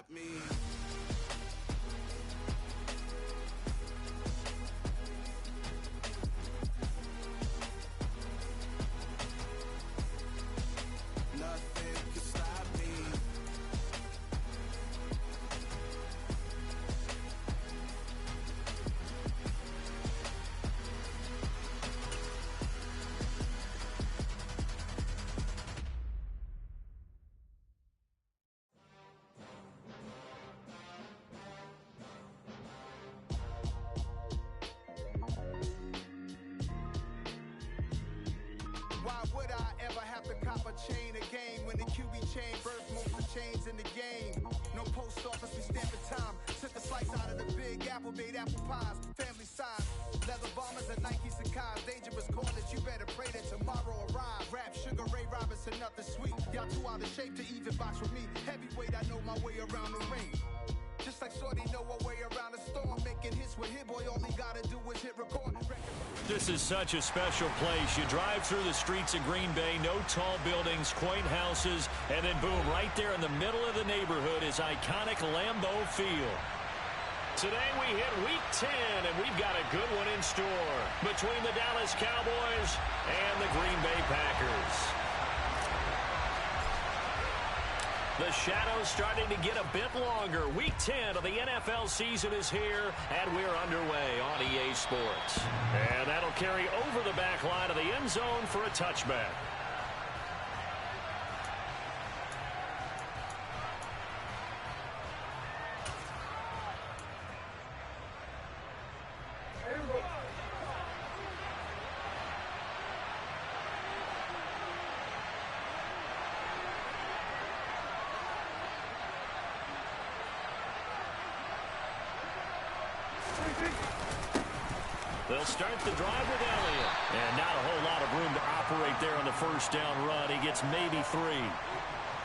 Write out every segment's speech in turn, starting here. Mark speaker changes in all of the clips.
Speaker 1: stop me. Nothing can stop me. Why would I ever have to cop a chain again when the QB chain birthed most of the chains in the game? No post office, we stamping time. Took a slice out of the big apple, made apple pies, family size. Leather bombers and Nike Sacai's. Dangerous corners, you better pray that tomorrow arrives. Rap, Sugar Ray Robinson, nothing sweet. Y'all too out of shape to even box with me. Heavyweight, I know my way around the ring. Just like Shorty know her way around the storm. Making hits with Hit Boy, all he gotta do is hit record.
Speaker 2: This is such a special place. You drive through the streets of Green Bay, no tall buildings, quaint houses, and then boom, right there in the middle of the neighborhood is iconic Lambeau Field. Today we hit Week 10, and we've got a good one in store between the Dallas Cowboys and the Green Bay Packers. The shadow's starting to get a bit longer. Week 10 of the NFL season is here, and we're underway on EA Sports. And that'll carry over the back line of the end zone for a touchback. They'll start the drive with Elliott. And not a whole lot of room to operate there on the first down run. He gets maybe 3.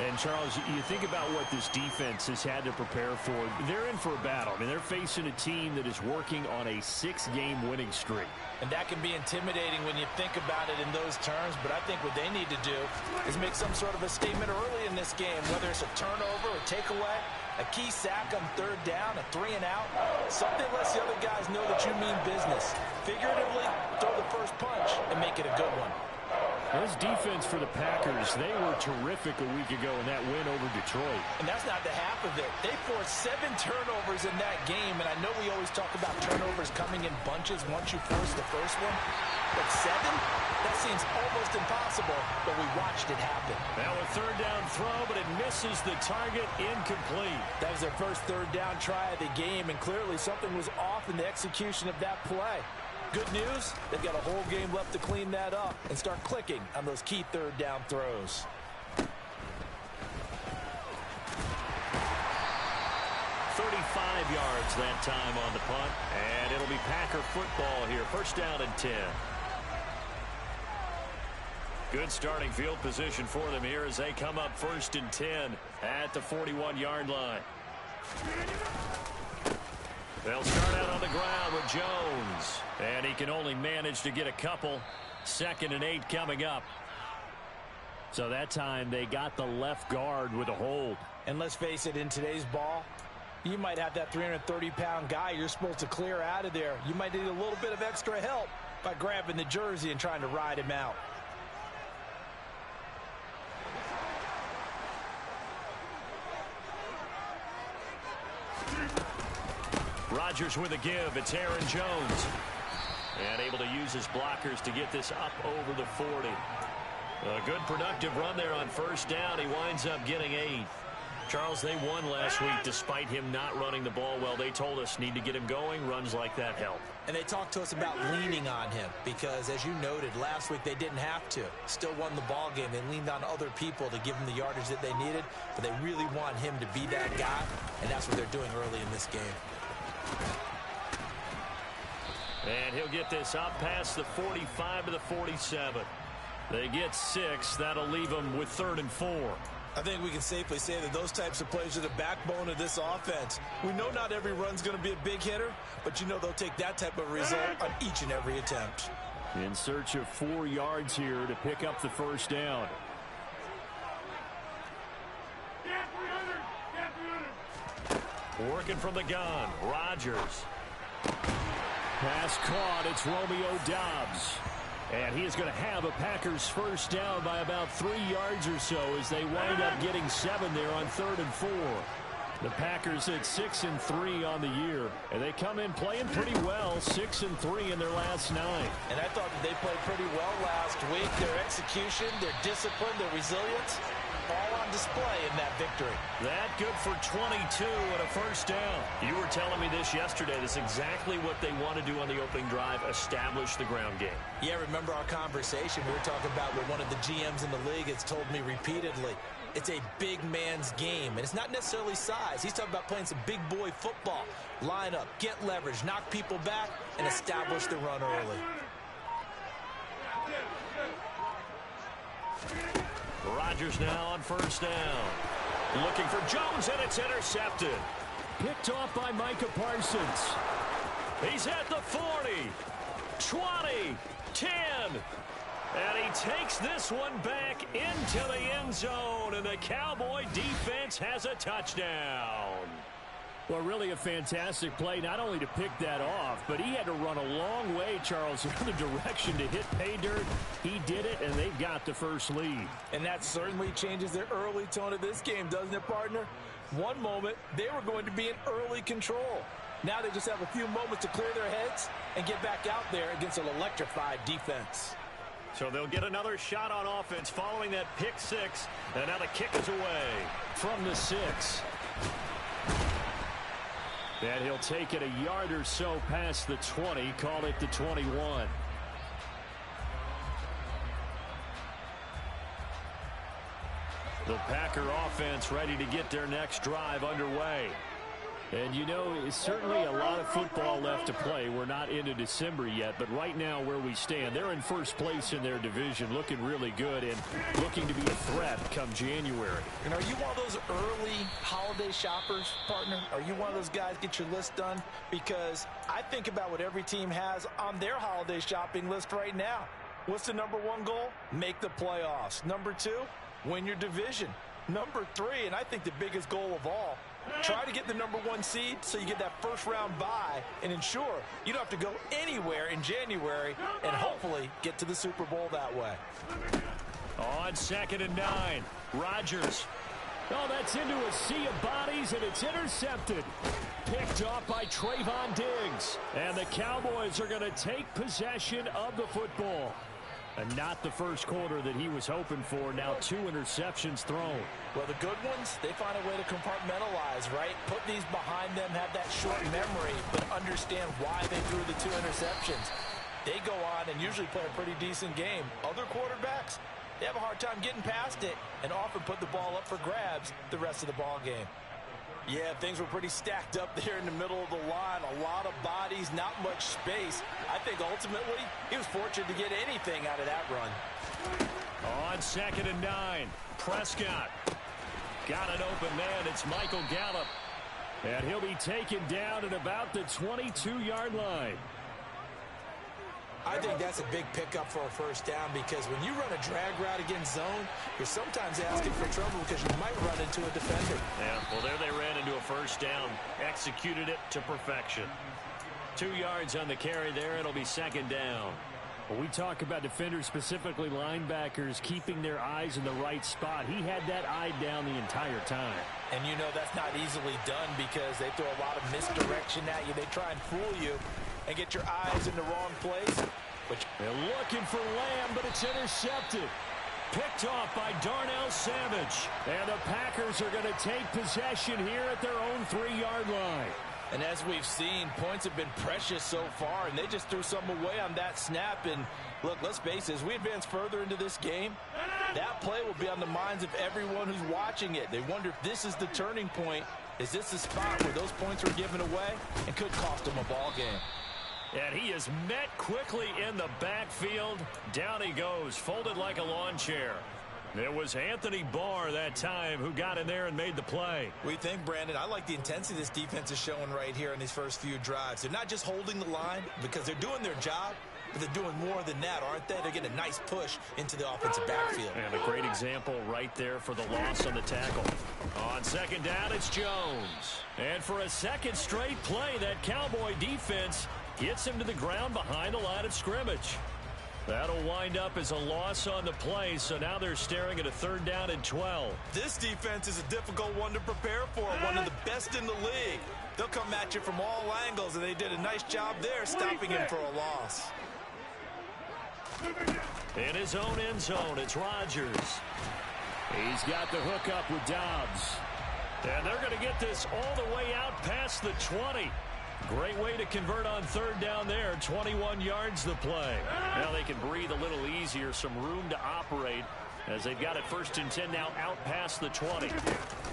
Speaker 2: And, Charles, you think about what this defense has had to prepare for. They're in for a battle. I mean, they're facing a team that is working on a 6-game winning streak.
Speaker 3: And that can be intimidating when you think about it in those terms. But I think what they need to do is make some sort of a statement early in this game, whether it's a turnover, a takeaway, a key sack on third down, a 3-and-out. Something lets the other guys know that you mean business. Figuratively, throw the first punch and make it a good one.
Speaker 2: This defense for the Packers, they were terrific a week ago in that win over Detroit.
Speaker 3: And that's not the half of it. They forced 7 turnovers in that game, and I know we always talk about turnovers coming in bunches once you force the first one. But 7? That seems almost impossible, but we watched it happen.
Speaker 2: Now a third down throw, but it misses the target, incomplete.
Speaker 3: That was their first third down try of the game, and clearly something was off in the execution of that play. Good news, they've got a whole game left to clean that up and start clicking on those key third down throws.
Speaker 2: Yards that time on the punt, and it'll be Packer football here. First down and 10. Good starting field position for them here as they come up first and 10 at the 41-yard line. They'll start out on the ground with Jones, and he can only manage to get a couple. 2nd and 8 coming up. So that time they got the left guard with a hold.
Speaker 3: And let's face it, in today's ball, you might have that 330-pound guy you're supposed to clear out of there. You might need a little bit of extra help by grabbing the jersey and trying to ride him out.
Speaker 2: Rodgers with a give. It's Aaron Jones. And able to use his blockers to get this up over the 40. A good productive run there on first down. He winds up getting 8. Charles, they won last week despite him not running the ball well. They told us need to get him going. Runs like that help.
Speaker 3: And they talked to us about leaning on him because, as you noted, last week they didn't have to. Still won the ball game. They leaned on other people to give them the yardage that they needed, but they really want him to be that guy, and that's what they're doing early in this game.
Speaker 2: And he'll get this up past the 45 to the 47. They get 6. That'll leave them with 3rd and 4.
Speaker 3: I think we can safely say that those types of plays are the backbone of this offense. We know not every run's going to be a big hitter, but you know they'll take that type of result on each and every attempt.
Speaker 2: In search of 4 yards here to pick up the first down. Working from the gun, Rodgers. Pass caught, it's Romeo Doubs. And he is going to have a Packers first down by about 3 yards or so as they wind up getting 7 there on 3rd and 4. The Packers at 6-3 on the year, and they come in playing pretty well, 6-3 in their last 9.
Speaker 3: And I thought that they played pretty well last week. Their execution, their discipline, their resilience, all on display in that victory.
Speaker 2: That good for 22 and a first down. You were telling me this yesterday. That's exactly what they want to do on the opening drive, establish the ground game.
Speaker 3: Yeah, remember our conversation. We were talking about what one of the GMs in the league has told me repeatedly. It's a big man's game, and it's not necessarily size. He's talking about playing some big boy football. Line up, get leverage, knock people back, and establish the run early.
Speaker 2: Rodgers now on first down. Looking for Jones, and it's intercepted. Picked off by Micah Parsons. He's at the 40, 20, 10. And he takes this one back into the end zone, and the Cowboy defense has a touchdown. Well, really a fantastic play, not only to pick that off, but he had to run a long way, Charles, in the direction to hit pay dirt. He did it, and they've got the first lead.
Speaker 3: And that certainly changes the early tone of this game, doesn't it, partner? One moment, they were going to be in early control. Now they just have a few moments to clear their heads and get back out there against an electrified defense.
Speaker 2: So they'll get another shot on offense following that pick six. And now the kick is away from the 6. And he'll take it a yard or so past the 20. Call it the 21. The Packer offense ready to get their next drive underway. And, you know, it's certainly a lot of football left to play. We're not into December yet, but right now where we stand, they're in first place in their division, looking really good and looking to be a threat come January.
Speaker 3: And are you one of those early holiday shoppers, partner? Are you one of those guys get your list done? Because I think about what every team has on their holiday shopping list right now. What's the number 1 goal? Make the playoffs. Number 2, win your division. Number 3, and I think the biggest goal of all, try to get the number 1 seed so you get that first round bye and ensure you don't have to go anywhere in January and hopefully get to the Super Bowl that way.
Speaker 2: On 2nd and 9, Rodgers. Oh, that's into a sea of bodies, and it's intercepted. Picked off by Trayvon Diggs. And the Cowboys are going to take possession of the football. And not the first quarter that he was hoping for. Now 2 interceptions thrown.
Speaker 3: Well, the good ones, they find a way to compartmentalize, right? Put these behind them, have that short memory, but understand why they threw the 2 interceptions. They go on and usually play a pretty decent game. Other quarterbacks, they have a hard time getting past it and often put the ball up for grabs the rest of the ball game. Yeah, things were pretty stacked up there in the middle of the line. A lot of bodies, not much space. I think ultimately he was fortunate to get anything out of that run.
Speaker 2: On 2nd and 9, Prescott. Got an open man. It's Michael Gallup. And he'll be taken down at about the 22-yard line.
Speaker 3: I think that's a big pickup for a first down because when you run a drag route against zone, you're sometimes asking for trouble because you might run into a defender.
Speaker 2: Yeah, well, there they ran into a first down. Executed it to perfection. 2 yards on the carry there. It'll be 2nd down. Well, we talk about defenders, specifically linebackers, keeping their eyes in the right spot. He had that eye down the entire time.
Speaker 3: And you know that's not easily done because they throw a lot of misdirection at you. They try and fool you and get your eyes in the wrong place. But
Speaker 2: they're looking for Lamb, but it's intercepted. Picked off by Darnell Savage. And the Packers are going to take possession here at their own 3-yard line.
Speaker 3: And as we've seen, points have been precious so far, and they just threw some away on that snap. And look, let's face it, as we advance further into this game, that play will be on the minds of everyone who's watching it. They wonder if this is the turning point. Is this the spot where those points are given away and could cost them a ball game?
Speaker 2: And he is met quickly in the backfield. Down he goes, folded like a lawn chair. It was Anthony Barr that time who got in there and made the play.
Speaker 3: We think, Brandon, I like the intensity this defense is showing right here in these first few drives. They're not just holding the line because they're doing their job. but they're doing more than that, aren't they? They're getting a nice push into the offensive backfield.
Speaker 2: And a great example right there for the loss on the tackle. On second down, it's Jones. And for a second straight play, that Cowboy defense gets him to the ground behind the line of scrimmage. That'll wind up as a loss on the play, so now they're staring at a 3rd down and 12.
Speaker 3: This defense is a difficult one to prepare for, one of the best in the league. They'll come at you from all angles, and they did a nice job there stopping him for a loss.
Speaker 2: In his own end zone, it's Rodgers. He's got the hook up with Dobbs. And they're going to get this all the way out past the 20. Great way to convert on 3rd down there. 21 yards the play. Now they can breathe a little easier, some room to operate as they've got it 1st and 10 now out past the 20.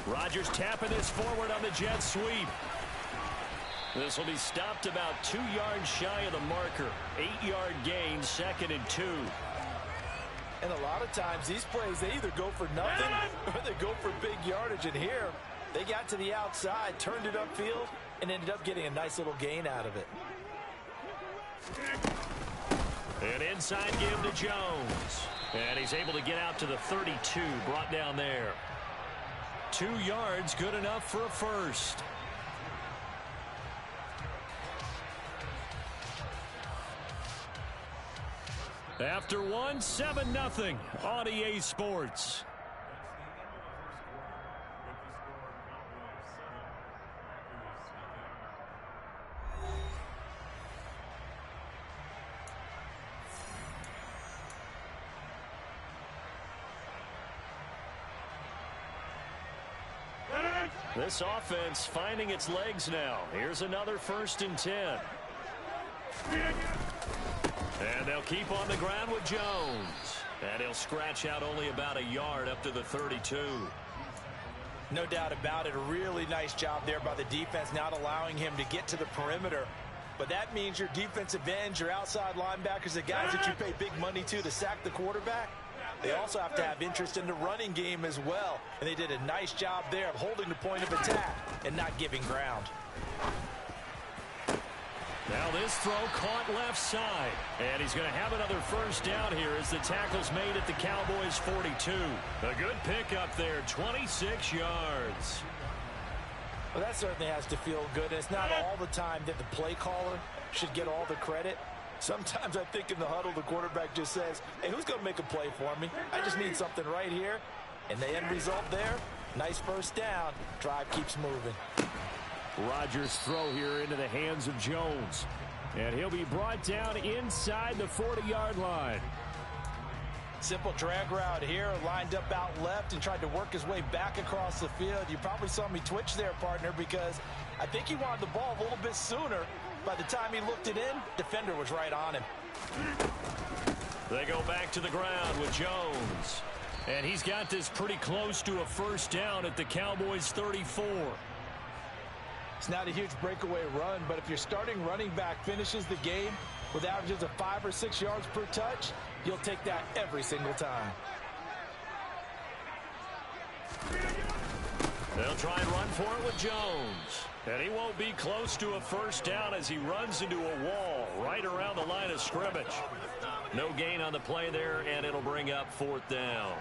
Speaker 2: Rodgers tapping this forward on the jet sweep. This will be stopped about 2 yards shy of the marker. 8-yard gain, 2nd and 2.
Speaker 3: And a lot of times these plays, they either go for nothing or they go for big yardage. And here, they got to the outside, turned it upfield, and ended up getting a nice little gain out of it.
Speaker 2: An inside give to Jones. And he's able to get out to the 32, brought down there. 2 yards, good enough for a first. After one, 7-0 on EA Sports. This offense finding its legs now. Here's another 1st and 10. And they'll keep on the ground with Jones. And he'll scratch out only about a yard up to the 32.
Speaker 3: No doubt about it. A really nice job there by the defense, not allowing him to get to the perimeter. But that means your defensive ends, your outside linebackers, the guys that you pay big money to sack the quarterback, they also have to have interest in the running game as well. And they did a nice job there of holding the point of attack and not giving ground.
Speaker 2: Now this throw caught left side. And he's going to have another 1st down here as the tackle's made at the Cowboys 42. A good pickup there, 26 yards.
Speaker 3: Well, that certainly has to feel good. It's not all the time that the play caller should get all the credit. Sometimes I think in the huddle, the quarterback just says, hey, who's going to make a play for me? I just need something right here. And the end result there, nice 1st down. Drive keeps moving.
Speaker 2: Rodgers' throw here into the hands of Jones. And he'll be brought down inside the 40-yard line.
Speaker 3: Simple drag route here, lined up out left and tried to work his way back across the field. You probably saw me twitch there, partner, because I think he wanted the ball a little bit sooner. By the time he looked it in, defender was right on him.
Speaker 2: They go back to the ground with Jones. And he's got this pretty close to a 1st down at the Cowboys 34.
Speaker 3: It's not a huge breakaway run, but if your starting running back finishes the game with averages of 5 or 6 yards per touch, you'll take that every single time.
Speaker 2: They'll try and run for it with Jones. And he won't be close to a 1st down as he runs into a wall right around the line of scrimmage. No gain on the play there, and it'll bring up 4th down.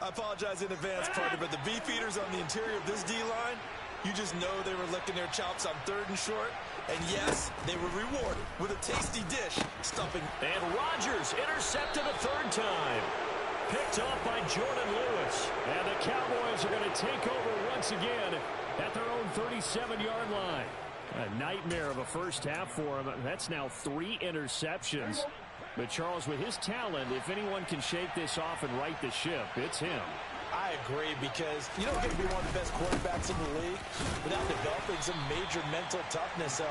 Speaker 3: I apologize in advance, partner, but the beefeaters on the interior of this D-line, you just know they were licking their chops on 3rd and short. And yes, they were rewarded with a tasty dish, stuffing.
Speaker 2: And Rodgers intercepted a 3rd time. Picked off by Jordan Lewis. And the Cowboys are going to take over once again at their own 37-yard line. A nightmare of a 1st half for him. That's now 3 interceptions. But Charles, with his talent, if anyone can shake this off and right the ship, it's him.
Speaker 3: I agree, because you don't get to be one of the best quarterbacks in the league without developing some major mental toughness. So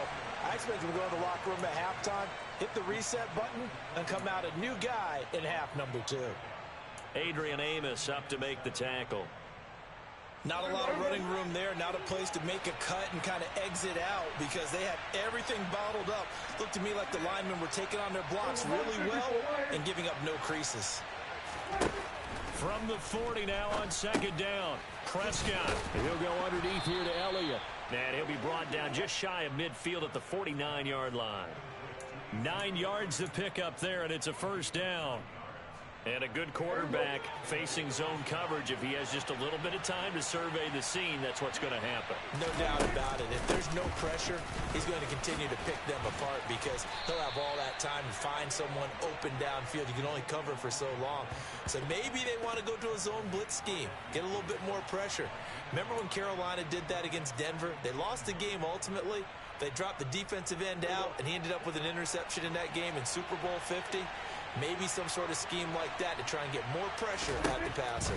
Speaker 3: I expect him to go in the locker room at halftime, hit the reset button, and come out a new guy in half number 2.
Speaker 2: Adrian Amos up to make the tackle.
Speaker 3: Not a lot of running room there, not a place to make a cut and kind of exit out because they had everything bottled up. Looked to me like the linemen were taking on their blocks really well and giving up no creases.
Speaker 2: From the 40 now on 2nd down. Prescott. He'll go underneath here to Elliott. And he'll be brought down just shy of midfield at the 49-yard line. 9 yards to pick up there, and it's a first down. And a good quarterback facing zone coverage. If he has just a little bit of time to survey the scene, that's what's going to happen.
Speaker 3: No doubt about it. If there's no pressure, he's going to continue to pick them apart because he'll have all that time to find someone open downfield. You can only cover for so long. So maybe they want to go to a zone blitz scheme, get a little bit more pressure. Remember when Carolina did that against Denver? They lost the game ultimately. They dropped the defensive end out, and he ended up with an interception in that game in Super Bowl 50. Maybe some sort of scheme like that to try and get more pressure at the passer.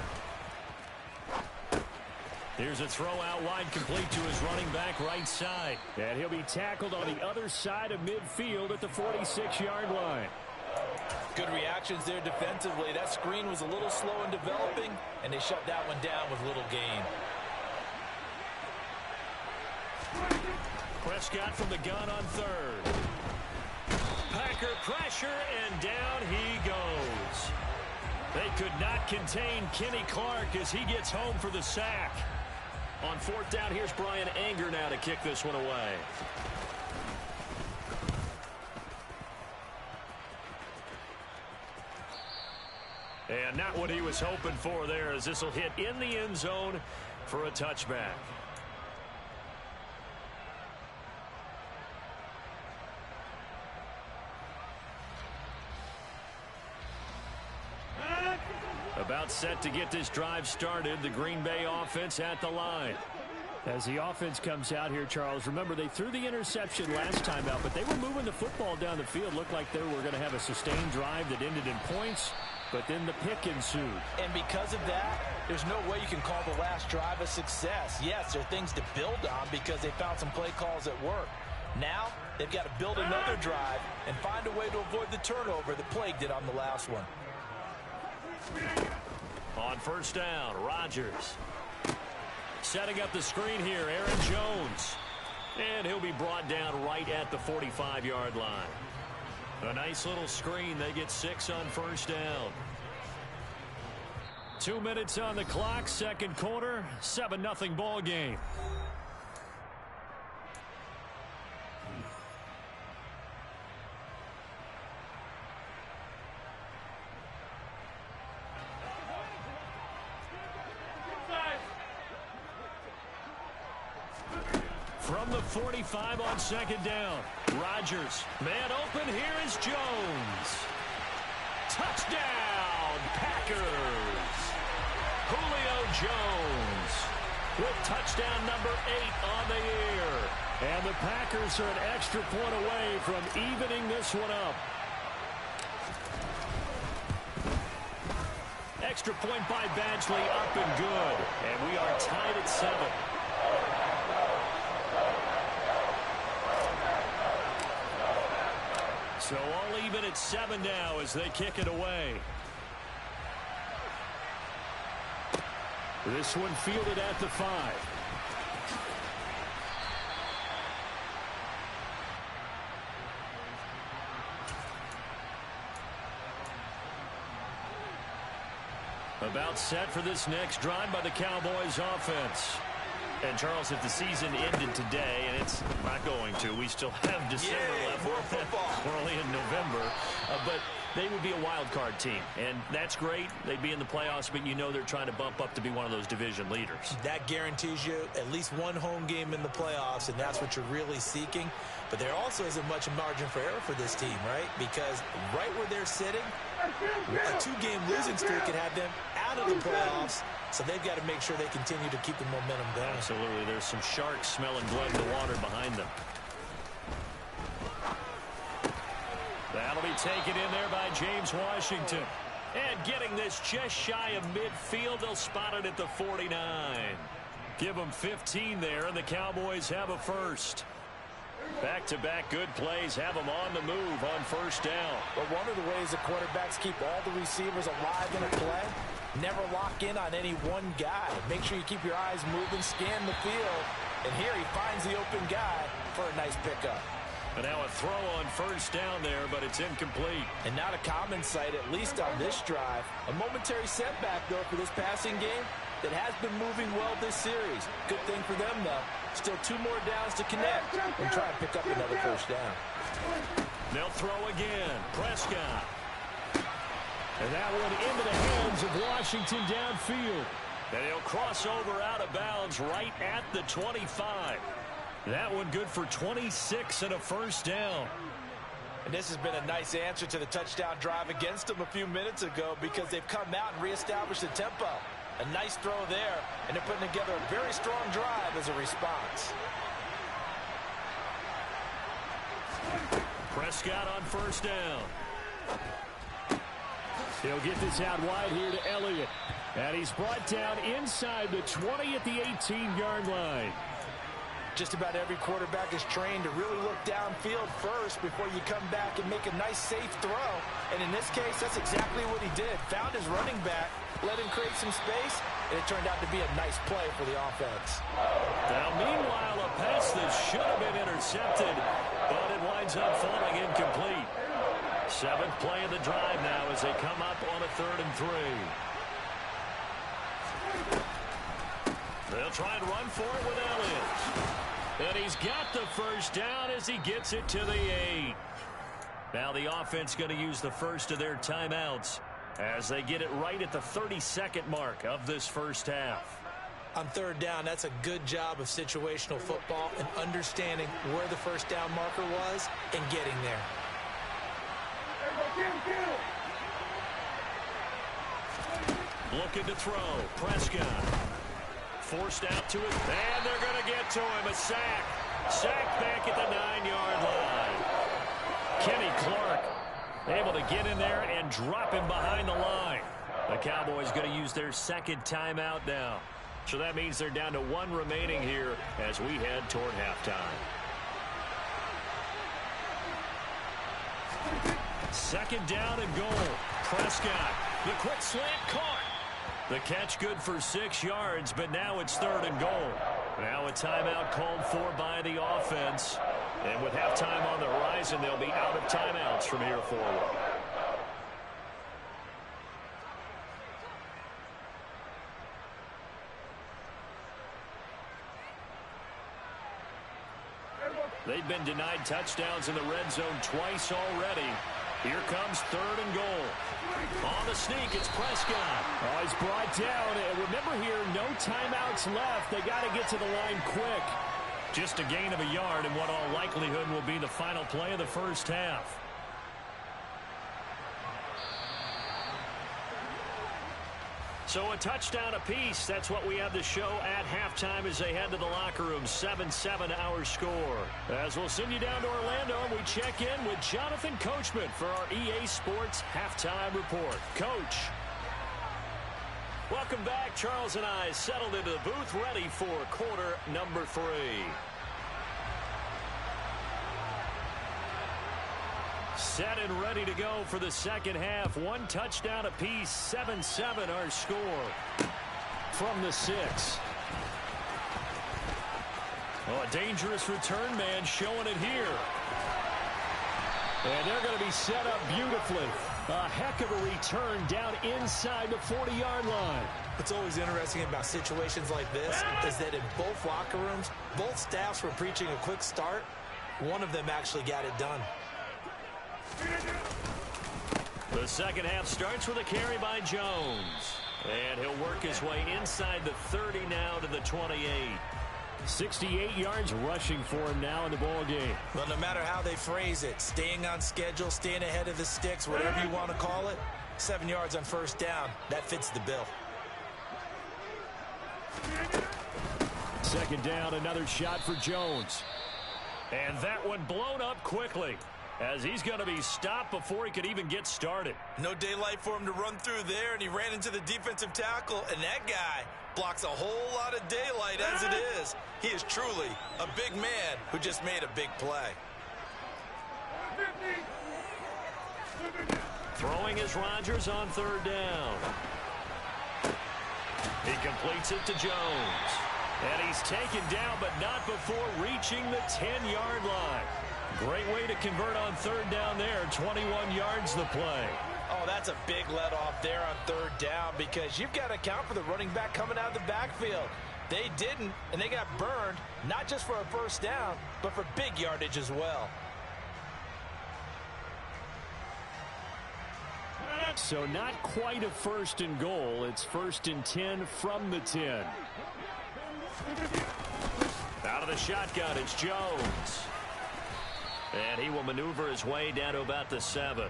Speaker 2: Here's a throw out wide, complete to his running back right side. And he'll be tackled on the other side of midfield at the 46-yard line.
Speaker 3: Good reactions there defensively. That screen was a little slow in developing, and they shut that one down with little gain.
Speaker 2: Prescott from the gun on third. Packer pressure, and down he goes. They could not contain Kenny Clark as he gets home for the sack. On fourth down, here's Brian Anger now to kick this one away. And not what he was hoping for there, as this will hit in the end zone for a touchback. About set to get this drive started. The Green Bay offense at the line. As the offense comes out here, Charles, remember they threw the interception last time out, but they were moving the football down the field. Looked like they were going to have a sustained drive that ended in points, but then the pick ensued.
Speaker 3: And because of that, there's no way you can call the last drive a success. Yes, there are things to build on because they found some play calls that work. Now, they've got to build another drive and find a way to avoid the turnover that plagued it on the last one.
Speaker 2: On first down, Rodgers. Setting up the screen here, Aaron Jones. And he'll be brought down right at the 45-yard line. A nice little screen. They get 6 on first down. 2 minutes on the clock, second quarter, 7-0 ball game. From the 45 on second down. Rodgers. Man open. Here is Jones. Touchdown, Packers. Julio Jones with touchdown number 8 on the year. And the Packers are an extra point away from evening this one up. Extra point by Badgley, up and good. And we are tied at 7. So all even at 7 now as they kick it away. This one fielded at the 5. About set for this next drive by the Cowboys offense. And, Charles, if the season ended today, and it's not going to, we still have December left. We're only in November. But they would be a wild card team. And that's great. They'd be in the playoffs, but you know they're trying to bump up to be one of those division leaders. That guarantees you at least one home game in the playoffs, and that's what you're really seeking. But there also isn't much margin for error for this team, right? Because right where they're sitting, a 2-game losing streak could have them out of the playoffs. So they've got to make sure they continue to keep the momentum going. Absolutely. There's some sharks smelling blood in the water behind them. That'll be taken in there by James Washington. And getting this just shy of midfield, they'll spot it at the 49. Give them 15 there, and the Cowboys have a first. Back-to-back good plays have them on the move on first down. But one of the ways the quarterbacks keep all the receivers alive in a play, never lock in on any one guy. Make sure you keep your eyes moving, scan the field. And here he finds the open guy for a nice pickup. And now a throw on first down there, but it's incomplete. And not a common sight, at least on this drive. A momentary setback, though, for this passing game that has been moving well this series. Good thing for them, though. Still 2 more downs to connect and try and pick up another first down. They'll throw again. Prescott. And that one into the hands of Washington downfield. And he'll cross over out of bounds right at the 25. That one good for 26 and a first down.
Speaker 3: And this has been a nice answer to the touchdown drive against them a few minutes ago because they've come out and reestablished the tempo. A nice throw there, and they're putting together a very strong drive as a response.
Speaker 2: Prescott on first down. He'll get this out wide here to Elliott. And he's brought down inside the 20 at the 18-yard line.
Speaker 3: Just about every quarterback is trained to really look downfield first before you come back and make a nice, safe throw. And in this case, that's exactly what he did. Found his running back, let him create some space, and it turned out to be a nice play for the offense.
Speaker 2: Now, meanwhile, a pass that should have been intercepted, but it winds up falling incomplete. Seventh play of the drive now as they come up on a 3rd and 3. They'll try and run for it with Elliott. And he's got the first down as he gets it to the 8. Now the offense going to use the first of their timeouts as they get it right at the 32nd mark of this first half.
Speaker 3: On 3rd down, that's a good job of situational football and understanding where the first down marker was and getting there.
Speaker 2: Looking to throw. Prescott. Forced out to it, and they're going to get to him. A sack. Sack back at the 9-yard line. Kenny Clark able to get in there and drop him behind the line. The Cowboys going to use their second timeout now. So that means they're down to 1 remaining here as we head toward halftime. Second down and goal. Prescott. The quick slant caught. The catch good for 6 yards, but now it's 3rd and goal. Now a timeout called for by the offense. And with halftime on the horizon, they'll be out of timeouts from here forward. They've been denied touchdowns in the red zone twice already. Here comes 3rd and goal. On the sneak, it's Prescott.
Speaker 4: Oh, he's brought down. And remember here, no timeouts left. They got to get to the line quick.
Speaker 2: Just a gain of a yard in what all likelihood will be the final play of the first half. So a touchdown apiece. That's what we have to show at halftime as they head to the locker room. 7-7 our score. As we'll send you down to Orlando, we check in with Jonathan Coachman for our EA Sports Halftime Report. Coach. Welcome back. Charles and I settled into the booth ready for quarter number 3. Set and ready to go for the second half. 1 touchdown apiece. 7-7 our score. From the 6. Oh, a dangerous return man showing it here.
Speaker 4: And they're going to be set up beautifully. A heck of a return down inside the 40-yard line.
Speaker 3: What's always interesting about situations like this is that in both locker rooms, both staffs were preaching a quick start. One of them actually got it done.
Speaker 2: The second half starts with a carry by Jones. And he'll work his way inside the 30 now to the 28.
Speaker 4: 68 yards rushing for him now in the ball game.
Speaker 3: Well, no matter how they phrase it, staying on schedule, staying ahead of the sticks, whatever you want to call it, 7 yards on first down, that fits the bill.
Speaker 4: Second down, another shot for Jones.
Speaker 2: And that one blown up quickly as he's going to be stopped before he could even get started.
Speaker 3: No daylight for him to run through there, and he ran into the defensive tackle, and that guy blocks a whole lot of daylight as it is. He is truly a big man who just made a big play.
Speaker 2: Throwing is Rodgers on 3rd down. He completes it to Jones. And he's taken down, but not before reaching the 10-yard line. Great way to convert on 3rd down there. 21 yards the play.
Speaker 3: Oh, that's a big let off there on 3rd down because you've got to account for the running back coming out of the backfield. They didn't, and they got burned, not just for a first down, but for big yardage as well.
Speaker 4: So not quite a 1st and goal. It's 1st and 10 from the 10.
Speaker 2: Out of the shotgun, it's Jones. And he will maneuver his way down to about the 7.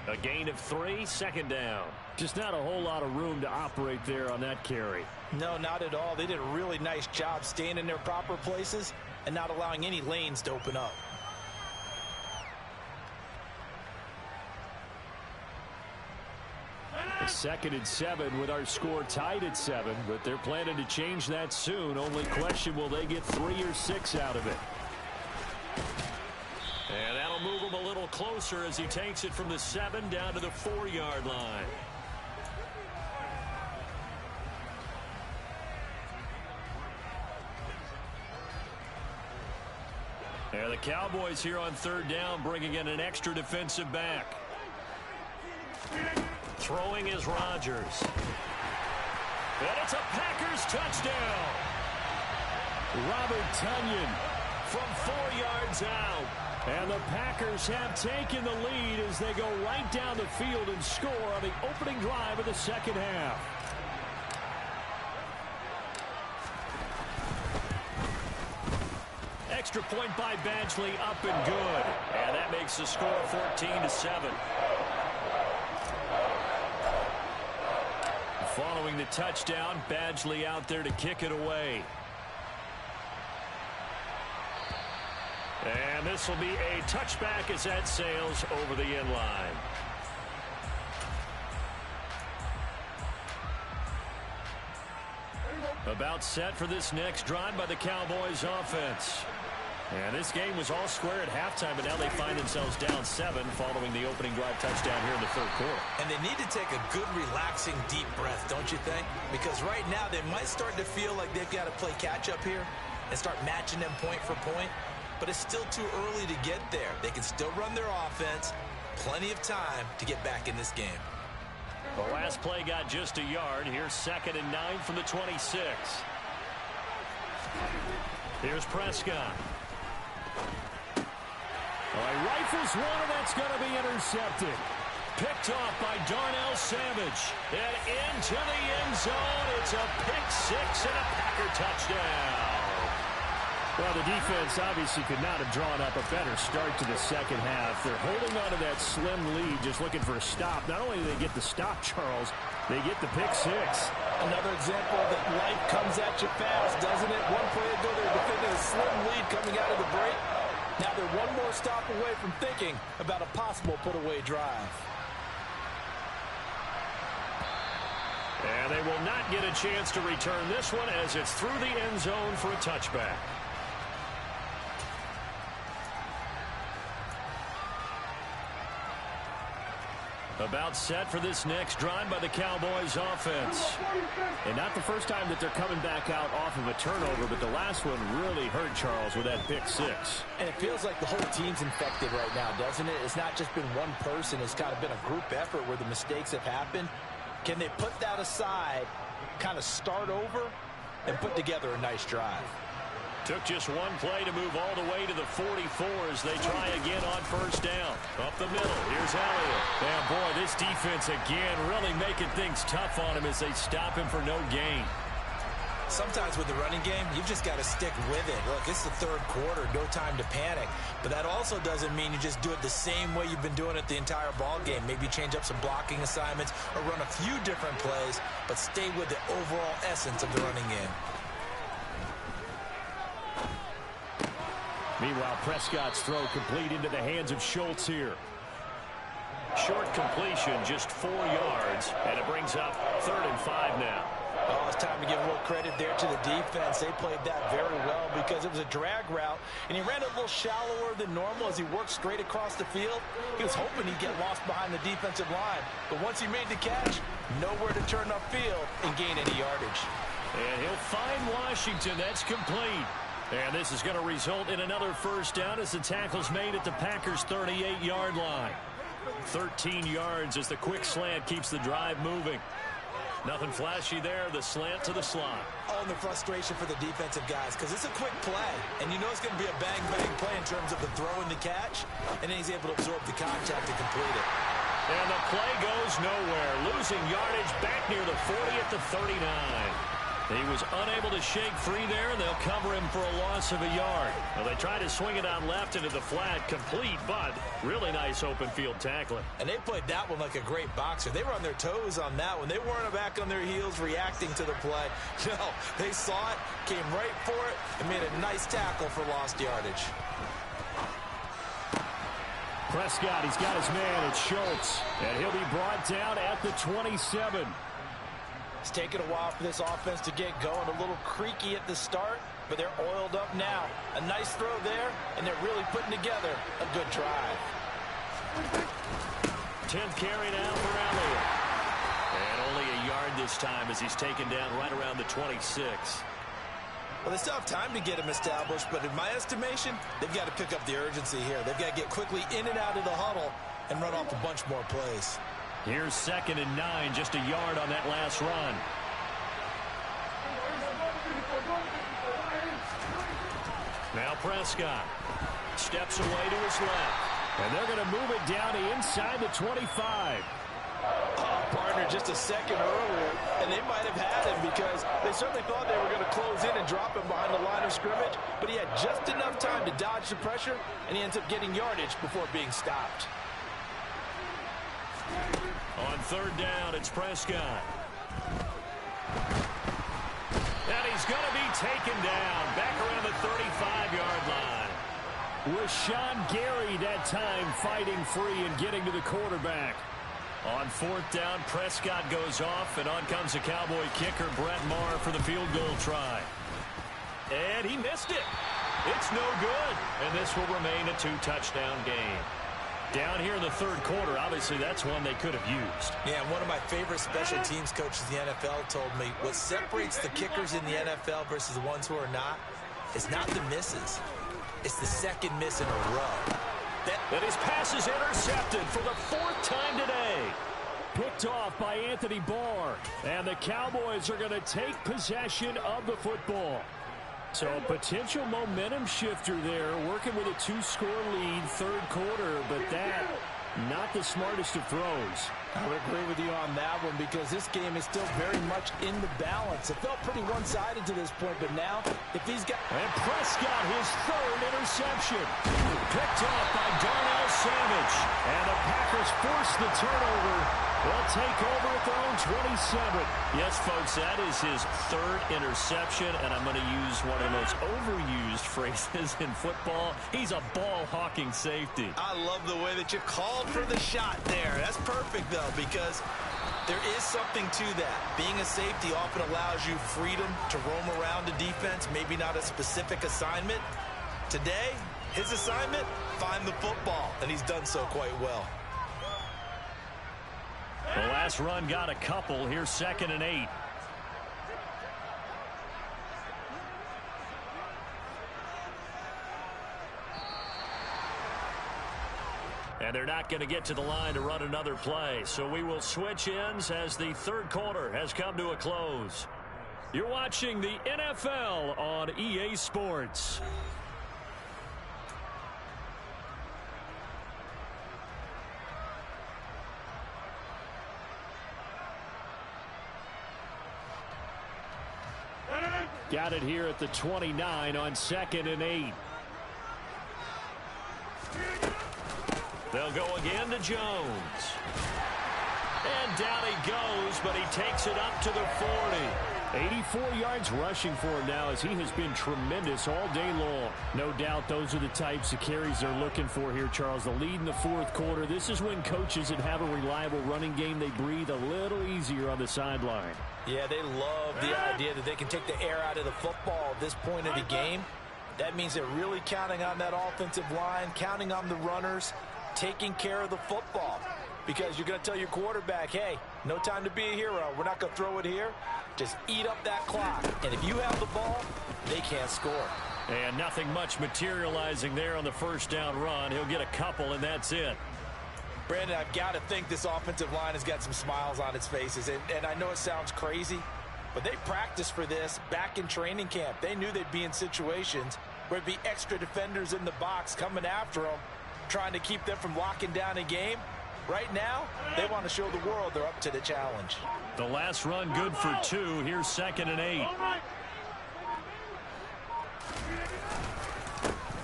Speaker 2: A gain of 3, 2nd down.
Speaker 4: Just not a whole lot of room to operate there on that carry.
Speaker 3: No, not at all. They did a really nice job staying in their proper places and not allowing any lanes to open up.
Speaker 4: A 2nd and 7 with our score tied at 7, but they're planning to change that soon. Only question, will they get 3 or 6 out of it?
Speaker 2: And that'll move him a little closer as he takes it from the 7 down to the 4-yard line. And the Cowboys here on 3rd down, bringing in an extra defensive back. Throwing is Rodgers. And it's a Packers touchdown.
Speaker 4: Robert Tonyan
Speaker 2: From 4 yards out.
Speaker 4: And the Packers have taken the lead as they go right down the field and score on the opening drive of the 2nd half.
Speaker 2: Extra point by Badgley, up and good. And that makes the score 14-7. Following the touchdown, Badgley out there to kick it away. And this will be a touchback as that sails over the end line. About set for this next drive by the Cowboys offense. And this game was all square at halftime, but now they find themselves down 7 following the opening drive touchdown here in the 3rd quarter.
Speaker 3: And they need to take a good, relaxing, deep breath, don't you think? Because right now they might start to feel like they've got to play catch-up here and start matching them point for point. But it's still too early to get there. They can still run their offense. Plenty of time to get back in this game.
Speaker 2: The last play got just a yard. Here's 2nd and 9 from the 26. Here's Prescott.
Speaker 4: He rifles one, and that's going to be intercepted.
Speaker 2: Picked off by Darnell Savage. And into the end zone. It's a pick 6 and a Packer touchdown.
Speaker 4: Well, the defense obviously could not have drawn up a better start to the 2nd half. They're holding on to that slim lead, just looking for a stop. Not only do they get the stop, Charles, they get the pick 6.
Speaker 3: Another example that life comes at you fast, doesn't it? One play ago, they're defending a slim lead coming out of the break. Now they're one more stop away from thinking about a possible put-away drive.
Speaker 2: And they will not get a chance to return this one as it's through the end zone for a touchback. About set for this next drive by the Cowboys offense.
Speaker 4: And not the first time that they're coming back out off of a turnover, but the last one really hurt Charles with that pick 6.
Speaker 3: And it feels like the whole team's infected right now, doesn't it? It's not just been one person. It's kind of been a group effort where the mistakes have happened. Can they put that aside, kind of start over, and put together a nice drive?
Speaker 2: Took just one play to move all the way to the 44 as they try again on 1st down. Up the middle, here's Elliott. And boy, this defense again really making things tough on him as they stop him for no gain.
Speaker 3: Sometimes with the running game, you've just got to stick with it. Look, it's the 3rd quarter, no time to panic. But that also doesn't mean you just do it the same way you've been doing it the entire ball game. Maybe change up some blocking assignments or run a few different plays, but stay with the overall essence of the running game.
Speaker 4: Meanwhile, Prescott's throw complete into the hands of Schultz here.
Speaker 2: Short completion, just 4 yards, and it brings up 3rd and 5 now.
Speaker 3: Oh, it's time to give a little credit there to the defense. They played that very well because it was a drag route, and he ran a little shallower than normal as he worked straight across the field. He was hoping he'd get lost behind the defensive line, but once he made the catch, nowhere to turn upfield and gain any yardage.
Speaker 2: And he'll find Washington. That's complete. And this is going to result in another 1st down as the tackle's made at the Packers' 38-yard line. 13 yards as the quick slant keeps the drive moving. Nothing flashy there, the slant to the slot.
Speaker 3: Oh, and the frustration for the defensive guys because it's a quick play, and you know it's going to be a bang-bang play in terms of the throw and the catch, and then he's able to absorb the contact to complete it.
Speaker 2: And the play goes nowhere. Losing yardage back near the 40 at the 39. He was unable to shake free there, and they'll cover him for a loss of a yard. Well, they tried to swing it out left into the flat, complete, but really nice open field tackling.
Speaker 3: And they played that one like a great boxer. They were on their toes on that one. They weren't back on their heels reacting to the play. No, they saw it, came right for it, and made a nice tackle for lost yardage.
Speaker 4: Prescott, he's got his man. It's Schultz, and he'll be brought down at the 27.
Speaker 3: It's taken a while for this offense to get going. A little creaky at the start, but they're oiled up now. A nice throw there, and they're really putting together a good drive.
Speaker 2: 10th carry now for Elliott. And only a yard this time as he's taken down right around the 26.
Speaker 3: Well, they still have time to get him established, but in my estimation, they've got to pick up the urgency here. They've got to get quickly in and out of the huddle and run off a bunch more plays.
Speaker 2: Here's 2nd and 9, just a yard on that last run. Now Prescott steps away to his left.
Speaker 4: And they're going to move it down to inside the 25.
Speaker 3: Partner just a second earlier, and they might have had him because they certainly thought they were going to close in and drop him behind the line of scrimmage, but he had just enough time to dodge the pressure, and he ends up getting yardage before being stopped.
Speaker 2: On 3rd down, it's Prescott. And he's going to be taken down back around the 35-yard line.
Speaker 4: Rashawn Gary that time fighting free and getting to the quarterback.
Speaker 2: On 4th down, Prescott goes off, and on comes the Cowboy kicker, Brett Maher, for the field goal try. And he missed it. It's no good, and this will remain a 2-touchdown game. Down here in the 3rd quarter, obviously that's one they could have used.
Speaker 3: Yeah, and one of my favorite special teams coaches in the NFL told me what separates the kickers in the NFL versus the ones who are not is not the misses. It's the second miss in a row.
Speaker 2: And his pass is intercepted for the 4th time today.
Speaker 4: Picked off by Anthony Barr. And the Cowboys are going to take possession of the football. So a potential momentum shifter there, working with a 2-score lead, 3rd quarter, but that, not the smartest of throws.
Speaker 3: I would agree with you on that one because this game is still very much in the balance. It felt pretty one-sided to this point, but now, if he's got...
Speaker 4: And Prescott, his 3rd interception. Picked off by Darnell Savage. And the Packers force the turnover. They'll take over at their own 27.
Speaker 2: Yes, folks, that is his 3rd interception, and I'm going to use one of the most overused phrases in football. He's a ball-hawking safety.
Speaker 3: I love the way that you called for the shot there. That's perfect, though, because there is something to that. Being a safety often allows you freedom to roam around the defense, maybe not a specific assignment. Today, his assignment, find the football, and he's done so quite well.
Speaker 2: The last run got a couple. Here's 2nd and 8. And they're not going to get to the line to run another play. So we will switch ends as the 3rd quarter has come to a close. You're watching the NFL on EA Sports.
Speaker 4: Got it here at the 29 on 2nd and 8.
Speaker 2: They'll go again to Jones. And down he goes, but he takes it up to the 40.
Speaker 4: 84 yards rushing for him now as he has been tremendous all day long. No doubt those are the types of carries they're looking for here, Charles. The lead in the 4th quarter. This is when coaches that have a reliable running game, they breathe a little easier on the sideline.
Speaker 3: Yeah, they love the idea that they can take the air out of the football at this point of the game. That means they're really counting on that offensive line, counting on the runners, taking care of the football. Because you're going to tell your quarterback, hey, no time to be a hero. We're not going to throw it here. Just eat up that clock. And if you have the ball, they can't score.
Speaker 2: And nothing much materializing there on the 1st down run. He'll get a couple, and that's it.
Speaker 3: Brandon, I've got to think this offensive line has got some smiles on its faces. And I know it sounds crazy, but they practiced for this back in training camp. They knew they'd be in situations where there'd be extra defenders in the box coming after them, trying to keep them from locking down a game. Right now, they want to show the world they're up to the challenge.
Speaker 2: The last run good for 2. Here's 2nd and 8.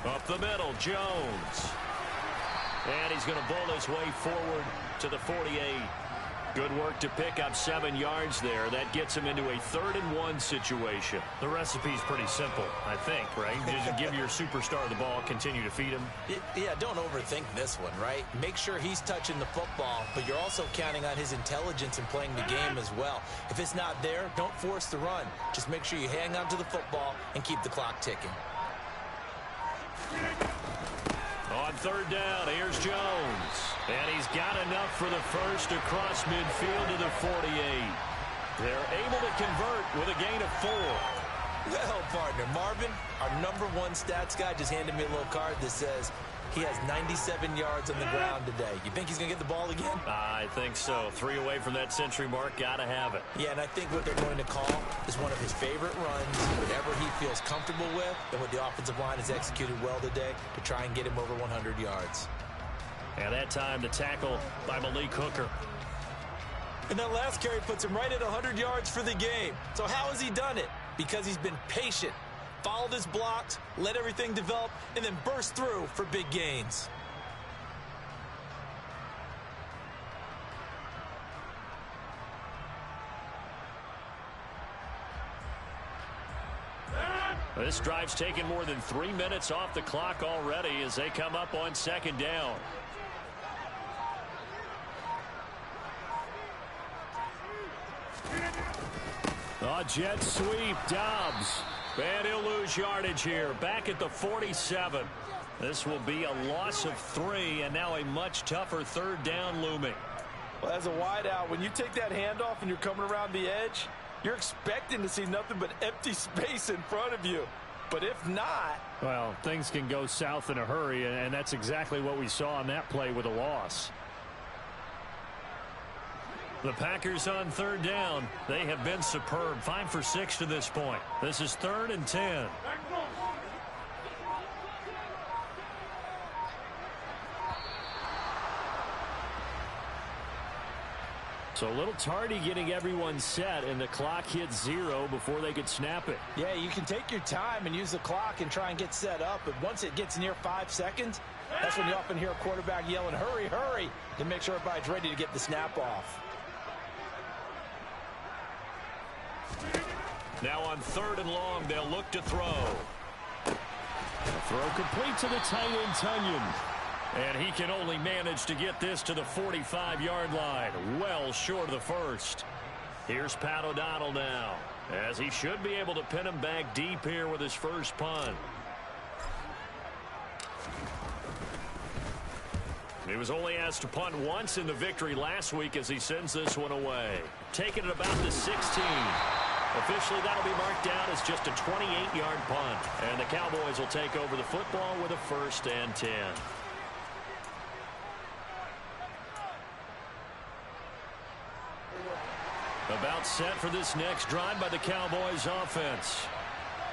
Speaker 2: Up the middle, Jones. And he's going to bowl his way forward to the 48. Good work to pick up 7 yards there. That gets him into a 3rd and 1 situation.
Speaker 4: The recipe's pretty simple, I think, right? Just give your superstar the ball, continue to feed him.
Speaker 3: Yeah, don't overthink this one, right? Make sure he's touching the football, but you're also counting on his intelligence in playing the game as well. If it's not there, don't force the run. Just make sure you hang on to the football and keep the clock ticking.
Speaker 2: On 3rd down, here's Jones. And he's got enough for the first across midfield to the 48. They're able to convert with a gain of 4.
Speaker 3: Well, partner, Marvin, our #1 stats guy, just handed me a little card that says he has 97 yards on the ground today. You think he's going to get the ball again?
Speaker 2: I think so. 3 away from that century mark. Got to have it.
Speaker 3: Yeah, and I think what they're going to call is one of his favorite runs, whatever he feels comfortable with, and what the offensive line has executed well today to try and get him over 100 yards.
Speaker 2: And that time the tackle by Malik Hooker.
Speaker 3: And that last carry puts him right at 100 yards for the game. So how has he done it? Because he's been patient, followed his blocks, let everything develop, and then burst through for big gains.
Speaker 2: This drive's taken more than 3 minutes off the clock already as they come up on 2nd down. A jet sweep, Dobbs. And he'll lose yardage here. Back at the 47. This will be a loss of 3, and now a much tougher 3rd down looming.
Speaker 3: Well, as a wideout, when you take that handoff and you're coming around the edge, you're expecting to see nothing but empty space in front of you. But if not...
Speaker 4: Well, things can go south in a hurry, and that's exactly what we saw on that play with a loss.
Speaker 2: The Packers on 3rd down. They have been superb. 5 for 6 to this point. This is 3rd and 10. So a little tardy getting everyone set, and the clock hit 0 before they could snap it.
Speaker 3: Yeah, you can take your time and use the clock and try and get set up, but once it gets near 5 seconds, that's when you often hear a quarterback yelling, hurry, hurry, to make sure everybody's ready to get the snap off.
Speaker 2: Now on 3rd and long, they'll look to throw.
Speaker 4: A throw complete to the tight end, Tunyon.
Speaker 2: And he can only manage to get this to the 45-yard line, well short of the first. Here's Pat O'Donnell now, as he should be able to pin him back deep here with his first punt. He was only asked to punt once in the victory last week as he sends this one away. Taking it about the 16. Officially, that'll be marked down as just a 28-yard punt. And the Cowboys will take over the football with a 1st and 10. About set for this next drive by the Cowboys offense.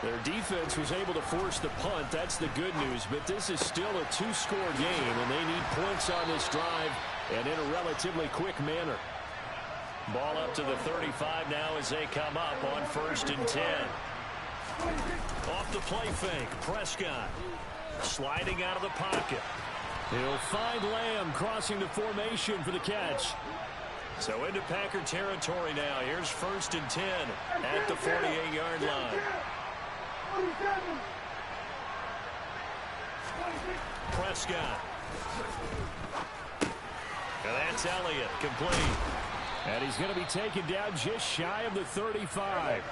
Speaker 4: Their defense was able to force the punt. That's the good news. But this is still a 2-score game, and they need points on this drive and in a relatively quick manner.
Speaker 2: Ball up to the 35 now as they come up on 1st and 10. Off the play fake, Prescott sliding out of the pocket.
Speaker 4: He'll find Lamb crossing the formation for the catch.
Speaker 2: So into Packer territory now. Here's 1st and 10 at the 48-yard line. Prescott. And that's Elliott, complete.
Speaker 4: And he's going to be taken down just shy of the 35.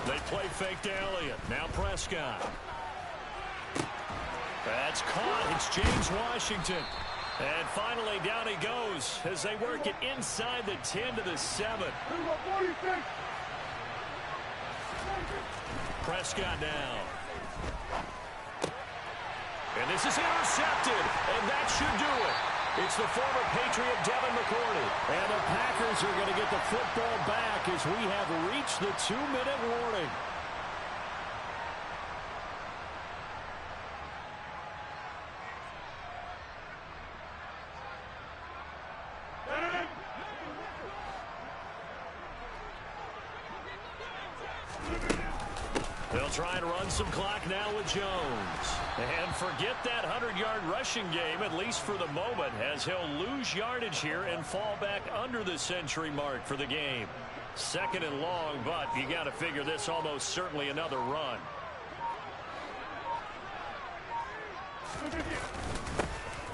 Speaker 2: They play fake to Elliott. Now Prescott. That's caught. It's James Washington. And finally down he goes as they work it inside the 10 to the 7. Prescott now. And this is intercepted. And that should do it. It's the former Patriot Devin McCourty.
Speaker 4: And the Packers are going to get the football back as we have reached the 2-minute warning.
Speaker 2: They'll try and run some clock now with Jones. And forget that 100-yard rushing game, at least for the moment, as he'll lose yardage here and fall back under the century mark for the game. Second and long, but you got to figure this almost certainly another run.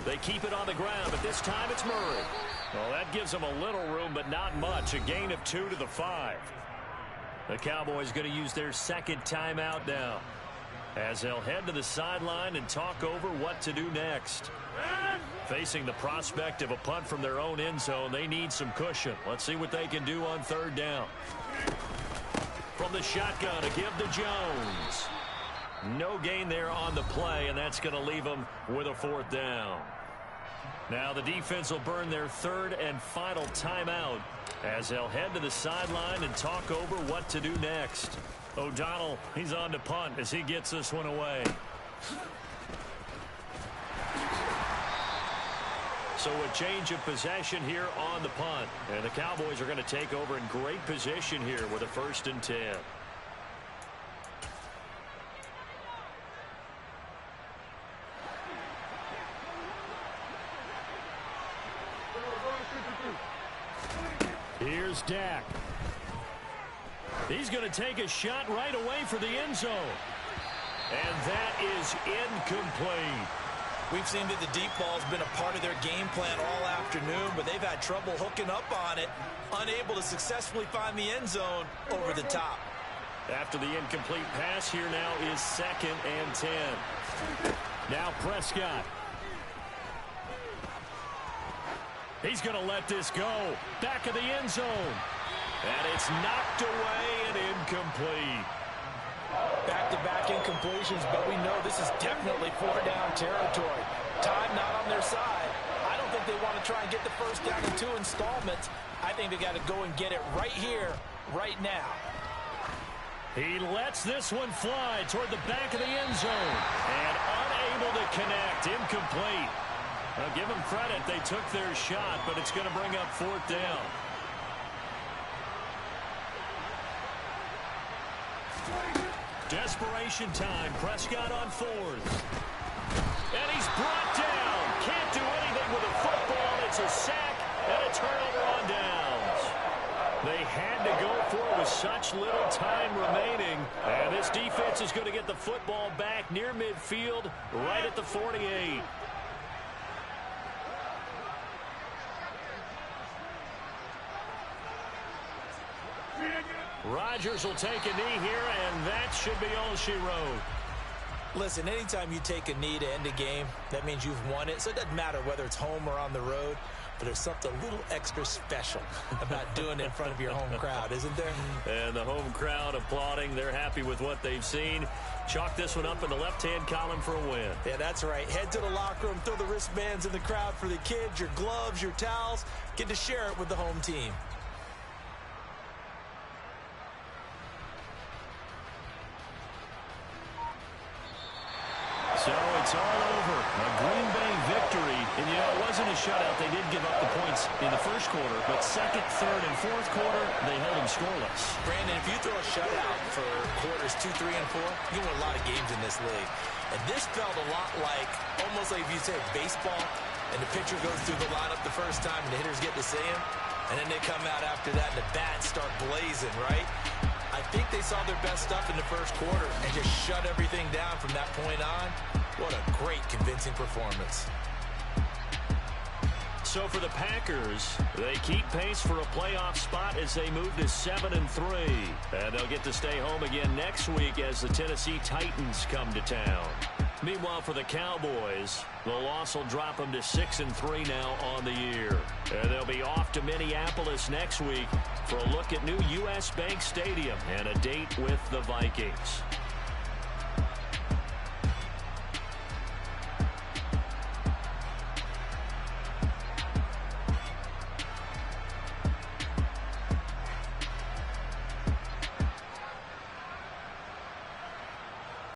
Speaker 2: They keep it on the ground, but this time it's Murray. Well, that gives them a little room, but not much. A gain of 2 to the 5. The Cowboys going to use their second timeout now, as they'll head to the sideline and talk over what to do next. Facing the prospect of a punt from their own end zone, they need some cushion. Let's see what they can do on third down. From the shotgun, a give to Jones. No gain there on the play, and that's going to leave them with a fourth down. Now the defense will burn their third and final timeout, as they'll head to the sideline and talk over what to do next. O'Donnell, he's on to punt as he gets this one away. So a change of possession here on the punt. And the Cowboys are going to take over in great position here with a 1st and 10.
Speaker 4: Here's Dak.
Speaker 2: He's going to take a shot right away for the end zone. And that is incomplete.
Speaker 3: We've seen that the deep ball has been a part of their game plan all afternoon, but they've had trouble hooking up on it, unable to successfully find the end zone over the top.
Speaker 2: After the incomplete pass, here now is 2nd and 10.
Speaker 4: Now Prescott.
Speaker 2: He's going to let this go. Back of the end zone. And it's knocked away and incomplete.
Speaker 3: Back-to-back incompletions, but we know this is definitely 4-down territory. Time not on their side. I don't think they want to try and get the first down in 2 installments. I think they got to go and get it right here, right now.
Speaker 2: He lets this one fly toward the back of the end zone. And unable to connect. Incomplete. Now, give them credit. They took their shot, but it's going to bring up 4th down. Desperation time. Prescott on 4th. And he's brought down. Can't do anything with a football. It's a sack and a turnover on downs. They had to go for it with such little time remaining. And this defense is going to get the football back near midfield, right at the 48. Rodgers will take a knee here, and that should be all she wrote.
Speaker 3: Listen, anytime you take a knee to end a game, that means you've won it. So it doesn't matter whether it's home or on the road, but there's something a little extra special about doing it in front of your home crowd, isn't there?
Speaker 2: And the home crowd applauding. They're happy with what they've seen. Chalk this one up in the left-hand column for a win.
Speaker 3: Yeah, that's right. Head to the locker room, throw the wristbands in the crowd for the kids, your gloves, your towels. Get to share it with the home team.
Speaker 2: So it's all over. A Green Bay victory. And, you know, it wasn't a shutout. They did give up the points in the first quarter. But second, third, and fourth quarter, they held them scoreless.
Speaker 3: Brandon, if you throw a shutout for quarters 2, 3, and 4, you win a lot of games in this league. And this felt a lot like, almost like if you said baseball, and the pitcher goes through the lineup the first time, and the hitters get to see him. And then they come out after that, and the bats start blazing, right? I think they saw their best stuff in the first quarter and just shut everything down from that point on. What a great, convincing performance.
Speaker 2: So for the Packers, they keep pace for a playoff spot as they move to 7-3. And they'll get to stay home again next week as the Tennessee Titans come to town. Meanwhile, for the Cowboys, the loss will drop them to 6-3 now on the year. And they'll be off to Minneapolis next week for a look at new U.S. Bank Stadium and a date with the Vikings.